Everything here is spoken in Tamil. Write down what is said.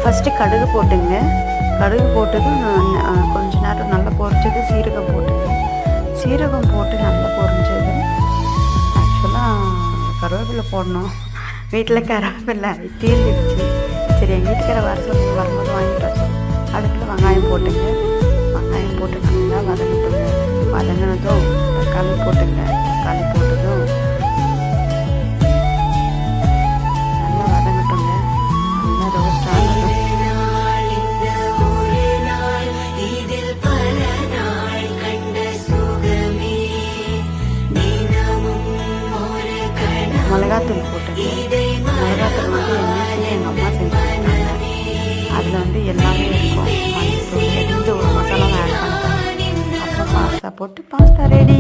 ஃபஸ்ட்டு கடுகு போட்டுங்க. கடுகு போட்டதும் கொஞ்ச நேரம் நல்லா பொரிச்சது சீரகம் போட்டுங்க. சீரகம் போட்டு நல்லா பொரிஞ்சது. ஆக்சுவலாக கருவேப்பிலை போடணும், வீட்டில் கருவேப்பிலை தீர்ந்துடுச்சு. சரி எங்கள் வீட்டுக்கார வரும்போது வாங்கிட்டு வச்சோம். அதுக்குள்ளே வெங்காயம் போட்டுங்க. வெங்காயம் போட்டு நல்லா வதங்கிட்டுங்க. வதங்கினதும் தக்காளி போட்டுங்க. தக்காளி போட்டதும் நல்லா வதங்கட்டுங்க. நல்லா ரோஸ்ட் ஆகட்டும். மிளகாத்தூள் போட்டுங்க. மிளகாத்தூள் வந்து எங்கள் அம்மா செஞ்சு கொடுத்தாங்க. அதில் வந்து எல்லாமே இருக்கும். மஞ்சள் எந்த ஒரு மசாலாவும் ஆட் பண்ணிட்டாங்க. அப்புறம் பாஸ்தா போட்டு பாஸ்தா ரெடி.